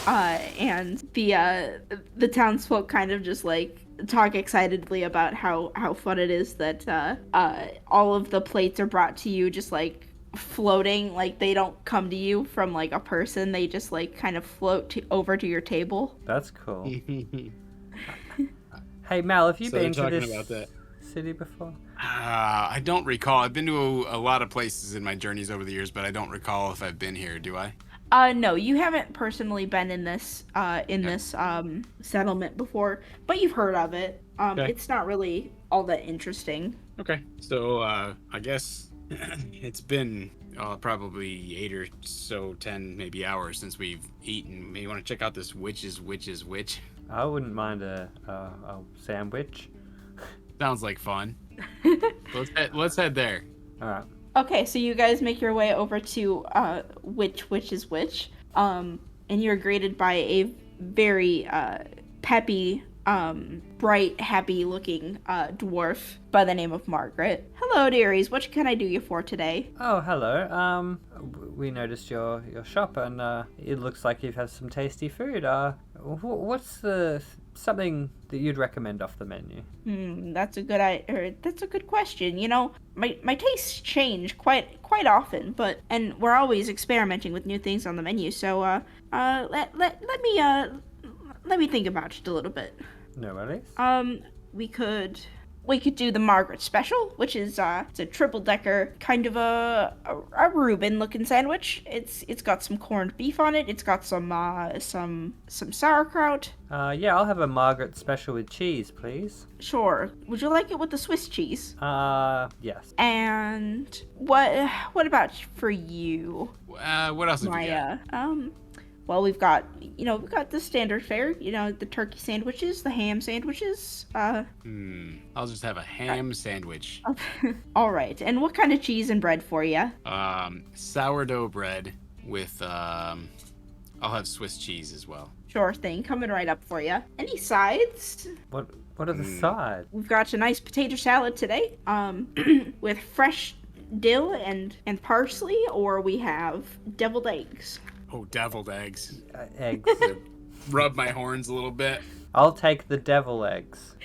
And the townsfolk kind of just like talk excitedly about how fun it is that all of the plates are brought to you just like floating, like they don't come to you from like a person, they just like kind of float over to your table. That's cool. So Hey Mal, have you they're been to talking this about that. city before? I don't recall. I've been to a lot of places in my journeys over the years, but I don't recall if I've been here. Do I? No, you haven't personally been in this Okay. settlement before, but you've heard of it. Okay. It's not really all that interesting. Okay. So I guess it's been probably 8 or so, 10 maybe hours since we've eaten. Maybe you want to check out this witch's witch. I wouldn't mind a sandwich. Sounds like fun. Let's head there. All right. Okay, so you guys make your way over to which is which, and you're greeted by a very peppy, bright, happy-looking dwarf by the name of Margaret. Hello, dearies. What can I do you for today? Oh, hello. We noticed your shop, and it looks like you've had some tasty food. What's something that you'd recommend off the menu? That's a good question. You know, my tastes change quite often, and we're always experimenting with new things on the menu. So let me think about it a little bit. No worries. We could do the Margaret special, which is it's a triple decker kind of a Reuben looking sandwich. It's got some corned beef on it. It's got some sauerkraut. Yeah, I'll have a Margaret special with cheese, please. Sure. Would you like it with the Swiss cheese? Yes. And what about for you? What else have you got? Well, we've got the standard fare, the turkey sandwiches, the ham sandwiches. I'll just have a ham sandwich. All right. And what kind of cheese and bread for you? Sourdough bread with I'll have Swiss cheese as well. Sure thing. Coming right up for you. Any sides? What are the sides? We've got a nice potato salad today, with fresh dill and parsley, or we have deviled eggs. Oh, deviled eggs. Eggs. Rub my horns a little bit. I'll take the devil eggs.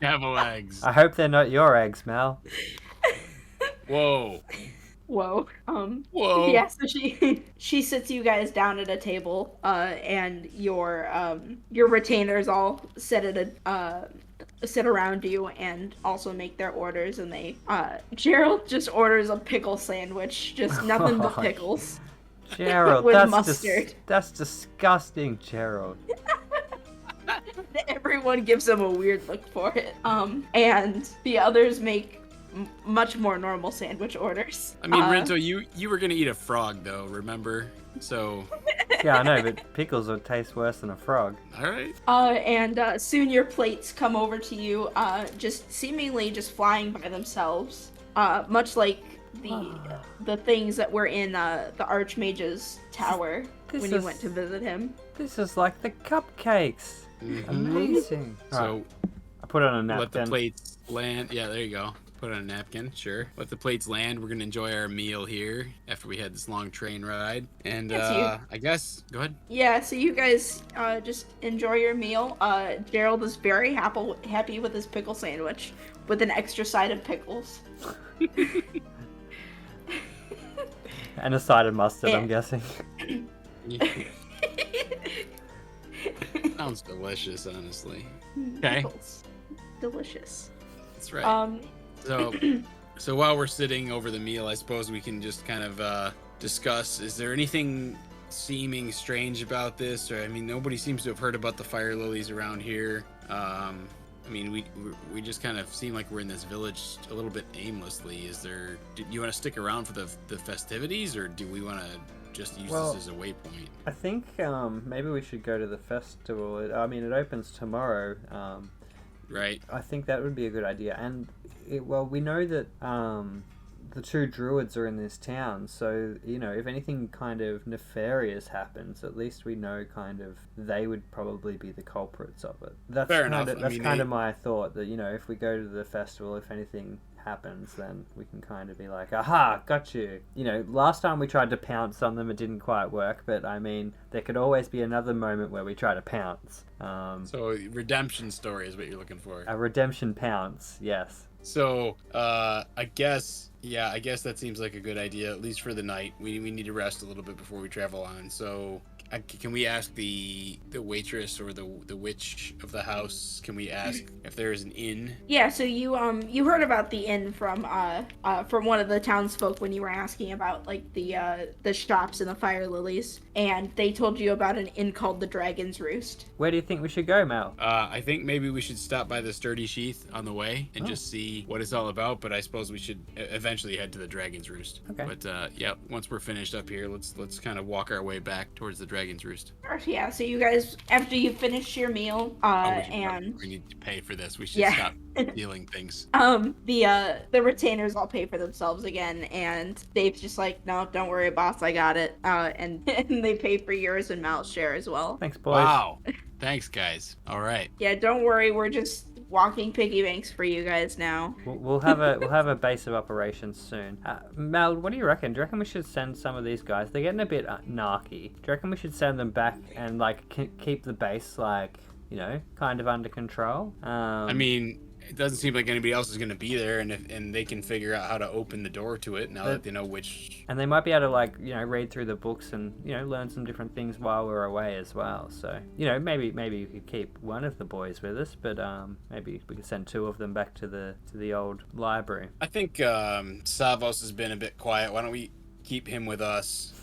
Devil eggs. I hope they're not your eggs, Mal. Whoa. Whoa. Whoa. Yeah, so she sits you guys down at a table, and your retainers all sit around you and also make their orders, and they Gerald just orders a pickle sandwich, just nothing but pickles. Gerald, with mustard. That's disgusting, Gerald. Everyone gives him a weird look for it. And the others make much more normal sandwich orders. I mean, Rinto, you were gonna eat a frog though, remember? So. Yeah, I know, but pickles would taste worse than a frog. All right. And soon your plates come over to you, just seemingly just flying by themselves, much like the things that were in the Archmage's tower when you went to visit him. This is like the cupcakes. Mm-hmm. Amazing. So, right. I put on a napkin. Let the plates land. Yeah, there you go. Put on a napkin, sure. Let the plates land. We're gonna enjoy our meal here after we had this long train ride. And I guess, go ahead. Yeah, so you guys just enjoy your meal. Gerald is very happy with his pickle sandwich with an extra side of pickles. And a side of mustard, I'm guessing. Sounds delicious, honestly. Okay. Pickles. Delicious. That's right. So while we're sitting over the meal, I suppose we can just kind of discuss, is there anything seeming strange about this? Or, I mean, nobody seems to have heard about the fire lilies around here. I mean, we just kind of seem like we're in this village a little bit aimlessly. Do you want to stick around for the festivities, or do we want to just use this as a waypoint? I think maybe we should go to the festival. It opens tomorrow. Right. I think that would be a good idea. And we know that the two druids are in this town, so if anything kind of nefarious happens, at least we know kind of they would probably be the culprits of it. That's fair enough. That's kind of my thought, that if we go to the festival, if anything happens, then we can kind of be like, aha, got you. You know, last time we tried to pounce on them, it didn't quite work, but I mean, there could always be another moment where we try to pounce. So redemption story is what you're looking for. A redemption pounce, yes. So I guess that seems like a good idea, at least for the night. We need to rest a little bit before we travel on. So can we ask the waitress or the witch of the house? Can we ask if there is an inn? Yeah, so you heard about the inn from one of the townsfolk when you were asking about like the shops and the fire lilies, and they told you about an inn called the Dragon's Roost. Where do you think we should go, Mal? I think maybe we should stop by the Sturdy Sheath on the way and just see what it's all about. But I suppose we should eventually head to the Dragon's Roost. Okay. But yeah, once we're finished up here, let's kind of walk our way back towards the Dragon's Roost. Yeah, so you guys, after you finish your meal, we need to pay for this. We should stop stealing things. The retainers all pay for themselves again, and Dave's just like, no, don't worry, boss, I got it. And they pay for yours and Mal's share as well. Thanks, boys. Wow. Thanks, guys. All right. Yeah, don't worry, we're just walking piggy banks for you guys now. We'll have a base of operations soon. Mal, what do you reckon? Do you reckon we should send some of these guys? They're getting a bit narky. Do you reckon we should send them back and like keep the base like, you know, kind of under control? I mean, it doesn't seem like anybody else is going to be there, and they can figure out how to open the door to it now that they know which. And they might be able to like, you know, read through the books and, you know, learn some different things while we're away as well. So, you know, maybe we could keep one of the boys with us, but maybe we could send two of them back to the old library. I think Savos has been a bit quiet. Why don't we keep him with us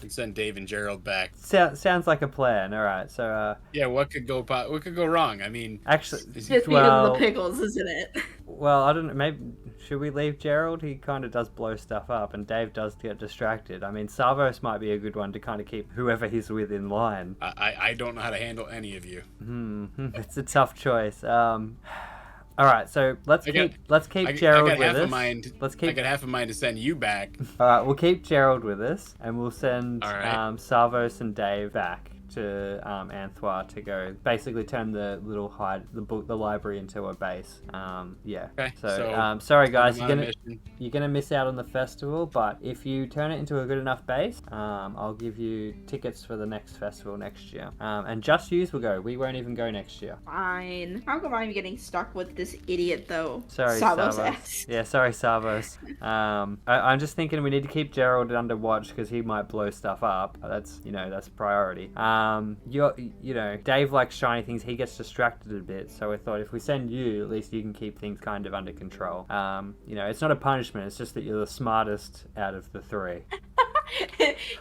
and send Dave and Gerald back? Sounds like a plan. All right. So yeah, what could go wrong? I mean, actually, it's the pickles, isn't it? Well, I don't know. Maybe should we leave Gerald? He kind of does blow stuff up, and Dave does get distracted. I mean, Savos might be a good one to kind of keep whoever he's with in line. I don't know how to handle any of you. It's a tough choice. All right, so let's keep Gerald with us. I got half a mind to send you back. All right, we'll keep Gerald with us, and we'll send Savos and Dave back to Anthrois to go basically turn the library into a base. Yeah. Okay. So sorry guys, you're gonna miss out on the festival, but if you turn it into a good enough base, I'll give you tickets for the next festival next year. And just yous will go. We won't even go next year. Fine. How come I'm getting stuck with this idiot though? Sorry, Savos. Yeah, sorry, Savos. I'm just thinking we need to keep Gerald under watch because he might blow stuff up. That's priority. You know, Dave likes shiny things. He gets distracted a bit. So I thought if we send you, at least you can keep things kind of under control. You know, it's not a punishment. It's just that you're the smartest out of the three.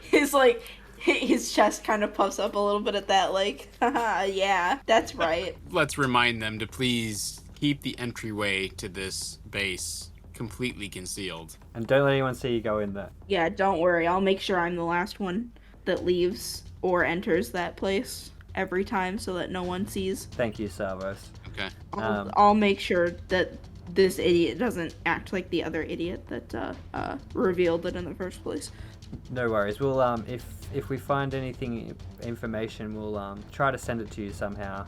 He's like, his chest kind of puffs up a little bit at that, like, haha, yeah, that's right. Let's remind them to please keep the entryway to this base completely concealed. And don't let anyone see you go in there. Yeah, don't worry. I'll make sure I'm the last one that leaves or enters that place every time so that no one sees. Thank you, Savos. Okay. I'll make sure that this idiot doesn't act like the other idiot that revealed it in the first place. No worries. We'll if we find information, we'll try to send it to you somehow.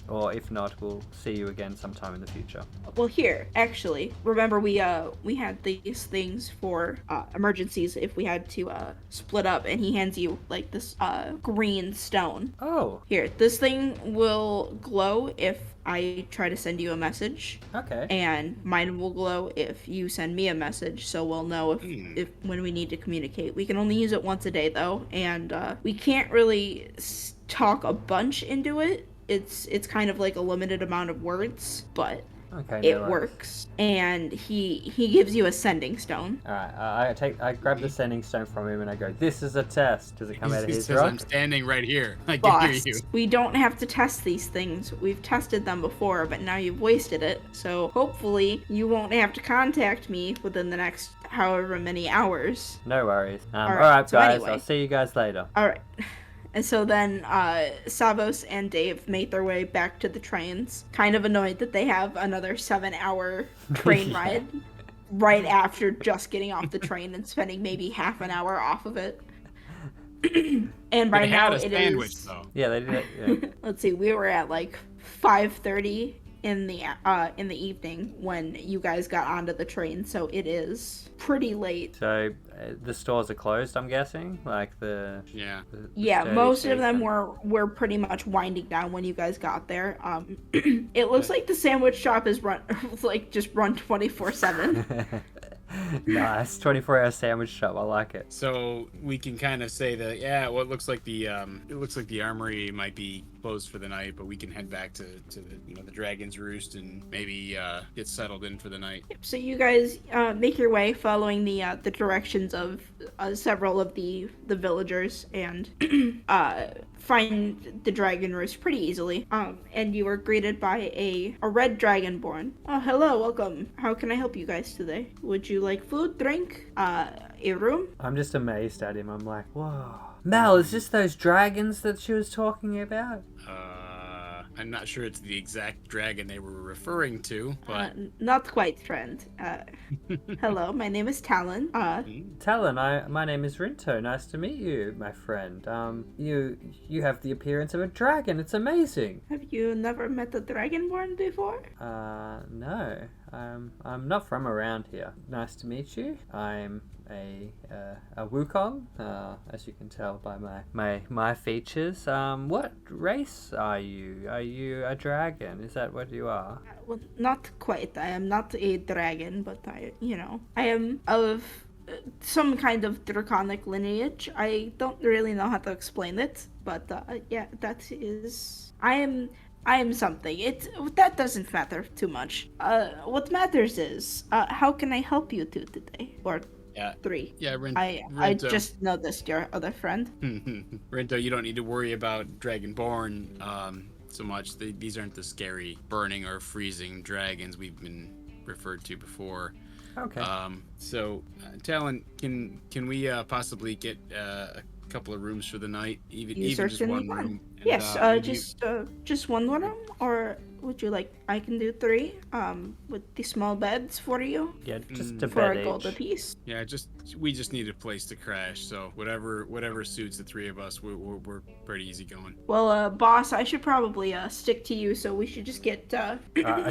Or if not, we'll see you again sometime in the future. Well, here, actually, remember we had these things for emergencies if we had to split up, and he hands you like this green stone. Oh. Here, this thing will glow if I try to send you a message. Okay. And mine will glow if you send me a message, so we'll know if when we need to communicate. We can only use it once a day though, and we can't really talk a bunch into it. It's kind of like a limited amount of words, but it works. And he gives you a sending stone. All right, I grab the sending stone from him and I go, "This is a test." Does it come out of his rock? I'm standing right here. I Boss, can hear you. We don't have to test these things. We've tested them before, but now you've wasted it. So hopefully you won't have to contact me within the next however many hours. No worries. All right, so guys. anyway. I'll see you guys later. All right. And so then Savos and Dave make their way back to the trains, kind of annoyed that they have another 7-hour train ride right after just getting off the train and spending maybe half an hour off of it. And right now it is... Though. Yeah, they did it. Yeah. Let's see, we were at like 5:30 in the evening when you guys got onto the train, so it is pretty late. So the stores are closed, I'm guessing? Like Yeah. the Yeah, sturdy most of teak them and- were pretty much winding down when you guys got there. It looks like the sandwich shop is run like just run 24/7. Nice, 24-hour sandwich shop. I like it. So we can kind of say that, yeah, well, it looks like the armory might be closed for the night, but we can head back to the the Dragon's Roost and maybe get settled in for the night. So you guys make your way following the directions of several of the villagers and find the dragon roost pretty easily. And you are greeted by a red dragonborn. Oh, hello, welcome. How can I help you guys today? Would you like food, drink, a room? I'm just amazed at him. I'm like, whoa. Mel, is this those dragons that she was talking about? I'm not sure it's the exact dragon they were referring to, but Not quite, friend. Hello, my name is Talon. Talon, my name is Rinto. Nice to meet you, my friend. You have the appearance of a dragon. It's amazing. Have you never met a dragonborn before? No. I'm not from around here. Nice to meet you. I'm a Wukong, as you can tell by my features. What race are you? Are you a dragon? Is that what you are? Well, not quite. I am not a dragon, but I am of some kind of draconic lineage. I don't really know how to explain it, but yeah, that is. I am something. That doesn't matter too much. What matters is, how can I help you two today? Or yeah, 3. yeah, I Rinto. just noticed your other friend. Rinto, you don't need to worry about Dragonborn so much. These aren't the scary burning or freezing dragons we've been referred to before. Okay. So, Talon, can we possibly get a couple of rooms for the night, even just certainly one can. room? And, Yes, maybe just one room, or would you like? I can do 3. With the small beds for you Yeah, just a for bed a gold each. apiece. Yeah, we just need a place to crash. So whatever suits the three of us, we're pretty easy going. Well, boss, I should probably stick to you, so we should just get A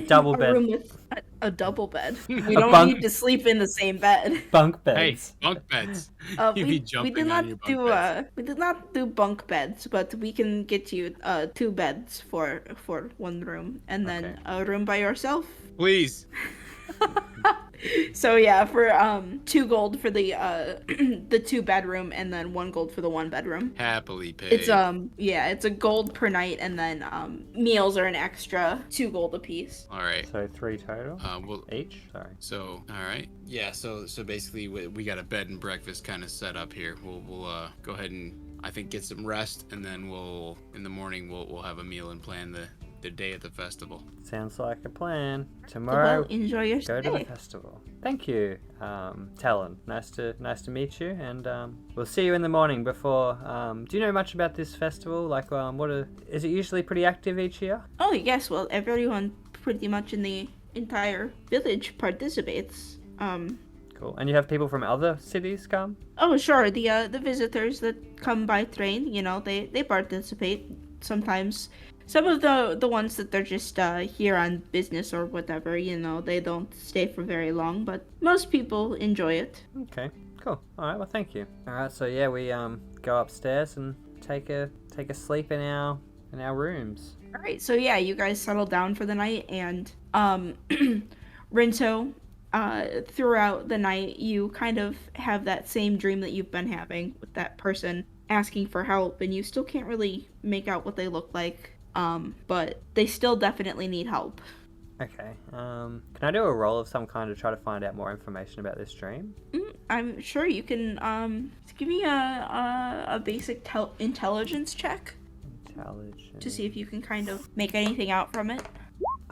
double a bed. room with a double bed. We A don't bunk- need to sleep in the same bed. Bunk Hey, beds. bunk beds. You We be jumping did on not your bunk do beds. we did not do bunk beds, but we can get you 2 beds for 1 room, and then Okay. a room by yourself. Please. So yeah, for 2 gold for the the 2 bedroom, and then 1 gold for the 1 bedroom. Happily paid. It's it's a gold per night, and then meals are an extra 2 gold apiece. All right. So 3 total Well, each. Sorry. so all right. Yeah. So basically, we got a bed and breakfast kind of set up here. We'll go ahead and I think get some rest, and then in the morning we'll have a meal and plan the day at the festival. Sounds like a plan. Tomorrow, Well, enjoy your go to the stay. festival. Thank you, Talon. Nice to meet you, and we'll see you in the morning. Before, do you know much about this festival? Like, is it usually pretty active each year? Oh yes, well everyone pretty much in the entire village participates. Cool. And you have people from other cities come? Oh sure, the visitors that come by train, they participate sometimes. Some of the ones that they're just here on business or whatever, they don't stay for very long, but most people enjoy it. Okay, cool. All right, well, thank you. All right, so yeah, we go upstairs and take a sleep in our rooms. All right, so yeah, you guys settle down for the night, and Rinto, throughout the night, you kind of have that same dream that you've been having with that person asking for help, and you still can't really make out what they look like, but they still definitely need help. Okay. Can I do a roll of some kind to try to find out more information about this dream? I'm sure you can give me a basic intelligence check Intelligence. to see if you can kind of make anything out from it.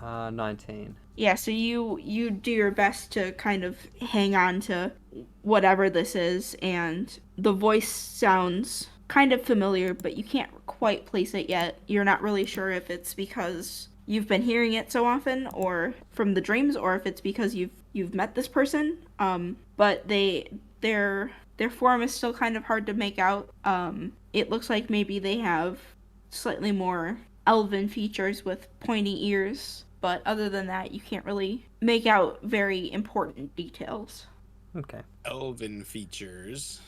19. Yeah, so you do your best to kind of hang on to whatever this is, and the voice sounds kind of familiar, but you can't quite place it yet. You're not really sure if it's because you've been hearing it so often, or from the dreams, or if it's because you've met this person. But their form is still kind of hard to make out. It looks like maybe they have slightly more elven features with pointy ears, But other than that, you can't really make out very important details. Okay. Elven features.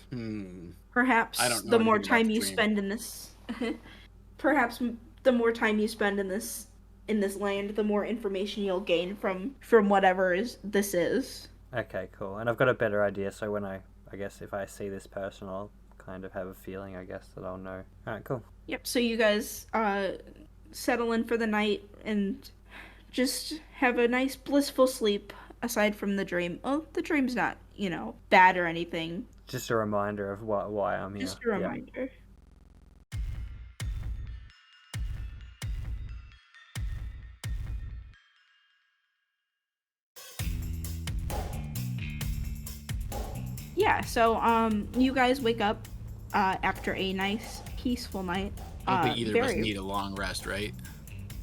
Perhaps I don't know the more anything about time the you dream. spend in this, perhaps the more time you spend in this land, the more information you'll gain from whatever this is. Okay, cool. And I've got a better idea, so when I guess if I see this person, I'll kind of have a feeling, I guess, that I'll know. Alright, cool. Yep. So you guys settle in for the night and just have a nice blissful sleep. Aside from the dream, oh, the dream's not bad or anything. Just a reminder of why I'm here. Just a reminder. Yeah, so you guys wake up after a nice peaceful night. I don't think either of us very need a long rest, right?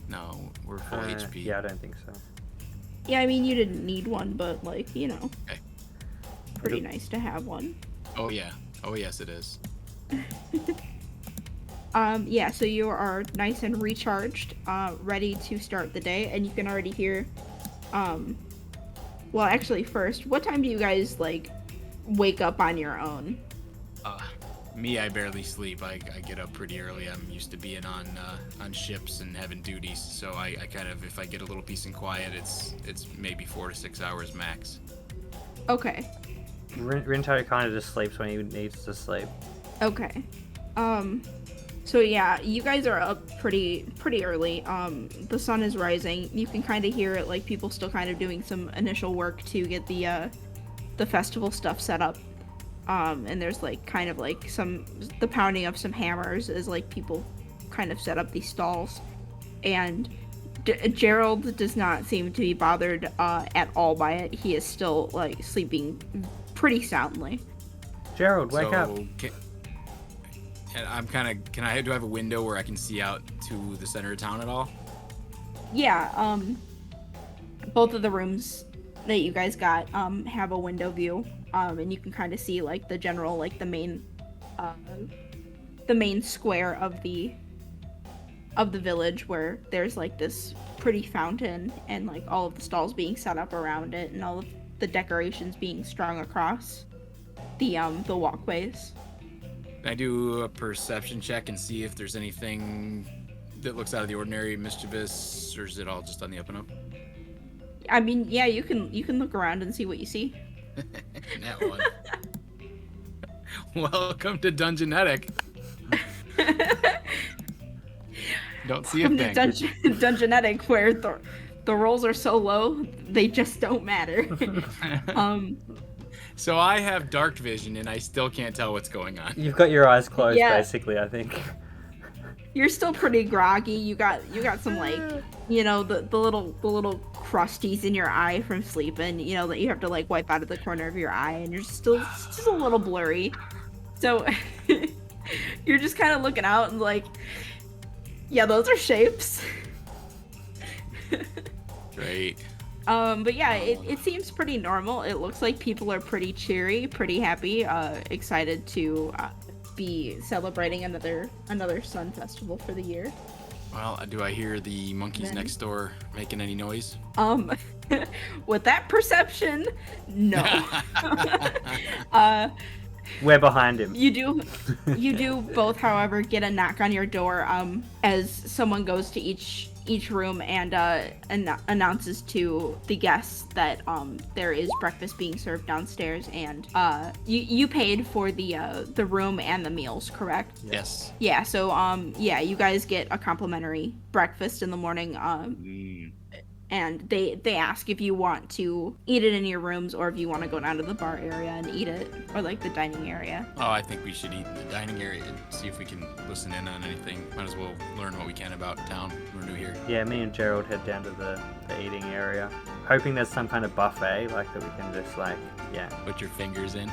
No, we're full HP. Yeah, I don't think so. Yeah, I mean you didn't need one, but like, Okay. pretty nice to have one. Oh yeah. Oh yes, it is. Yeah, so you are nice and recharged, ready to start the day, and you can already hear well, actually first, what time do you guys like wake up on your own? Me, I barely sleep. I get up pretty early. I'm used to being on ships and having duties, so I kind of, if I get a little peace and quiet, it's maybe 4 to 6 hours max. Okay. Rinto kind of just sleeps when he needs to sleep. Okay. So yeah, you guys are up pretty early. The sun is rising. You can kind of hear it, like people still kind of doing some initial work to get the festival stuff set up. And there's like kind of like the pounding of some hammers as like people kind of set up these stalls. And Gerald does not seem to be bothered at all by it. He is still like sleeping pretty soundly. Gerald, wake up. I'm kind of, do I have a window where I can see out to the center of town at all? Yeah, both of the rooms that you guys got have a window view, and you can kind of see like the general, like the main square of the village, where there's like this pretty fountain and like all of the stalls being set up around it and all of the decorations being strung across the walkways. Can I do a perception check and see if there's anything that looks out of the ordinary, mischievous, or is it all just on the up and up? I mean, yeah, you can look around and see what you see. That one. Welcome to Dungeonnetic. Don't see a thing. Dungeonnetic, where the rolls are so low, they just don't matter. So I have dark vision and I still can't tell what's going on. You've got your eyes closed, Yeah. basically, I think. You're still pretty groggy. You got some like, the little crusties in your eye from sleeping, that you have to like wipe out of the corner of your eye, and you're still just a little blurry. So you're just kind of looking out and like, yeah, those are shapes. Great. But yeah, it seems pretty normal. It looks like people are pretty cheery, pretty happy, excited to be celebrating another sun festival for the year. Well, do I hear the monkeys next door making any noise? With that perception, no. We're behind him. You do both, however, get a knock on your door as someone goes to each room and announces to the guests that there is breakfast being served downstairs, and you paid for the room and the meals, correct? Yes. Yeah, so yeah, you guys get a complimentary breakfast in the morning. And they ask if you want to eat it in your rooms or if you want to go down to the bar area and eat it, or like the dining area. Oh, I think we should eat in the dining area and see if we can listen in on anything. Might as well learn what we can about town. We're new here. Yeah, me and Gerald head down to the eating area, hoping there's some kind of buffet, like that we can just like, yeah. Put your fingers in.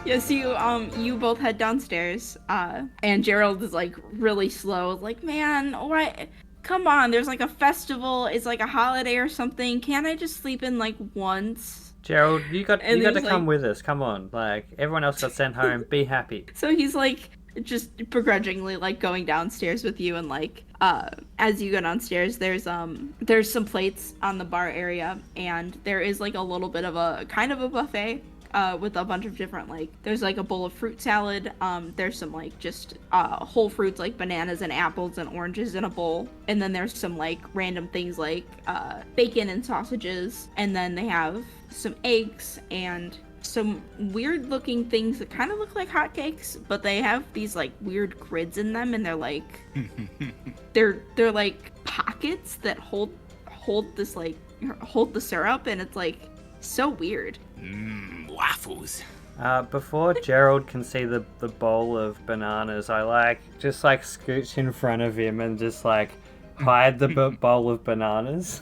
Yes, you both head downstairs, and Gerald is like really slow, like, man, what? Come on, there's like a festival, it's like a holiday or something. Can't I just sleep in like once? Gerald, you got to like, come with us. Come on, like everyone else got sent home. Be happy. So he's like just begrudgingly like going downstairs with you, and like as you go downstairs, there's some plates on the bar area, and there is like a little bit of a kind of a buffet with a bunch of different, like, there's like a bowl of fruit salad, there's some like just whole fruits like bananas and apples and oranges in a bowl, and then there's some like random things like bacon and sausages, and then they have some eggs and some weird looking things that kind of look like hotcakes, but they have these like weird grids in them, and they're like they're like pockets that hold this like hold the syrup, and it's like so weird. Waffles. Before Gerald can see the bowl of bananas, I just scooch in front of him and just hide the bowl of bananas,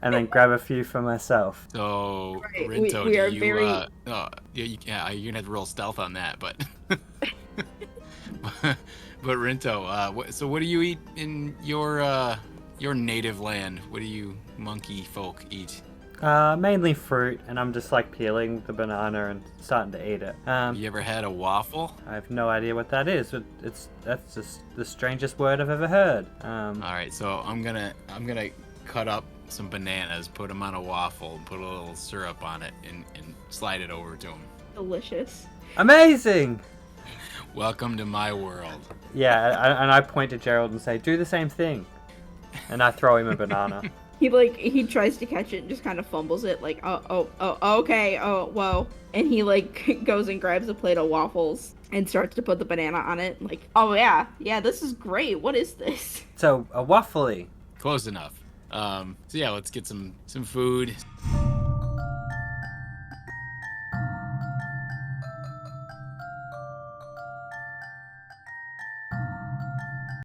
and then grab a few for myself. So, Right, Rinto, we are do you, very- you're gonna have to roll stealth on that, but but Rinto, so what do you eat in your native land? What do you monkey folk eat? Mainly fruit, and I'm just peeling the banana and starting to eat it. You ever had a waffle? I have no idea what that is, but that's just the strangest word I've ever heard. All right, so I'm gonna cut up some bananas, put them on a waffle, and put a little syrup on it, and slide it over to him. Delicious. Amazing! Welcome to my world. Yeah, and I point to Gerald and say, do the same thing. And I throw him a banana. He tries to catch it and just kind of fumbles it, like, oh, okay, oh, whoa. And he, goes and grabs a plate of waffles and starts to put the banana on it, like, oh, yeah, this is great, what is this? So, a waffly. Close enough. So yeah, let's get some food.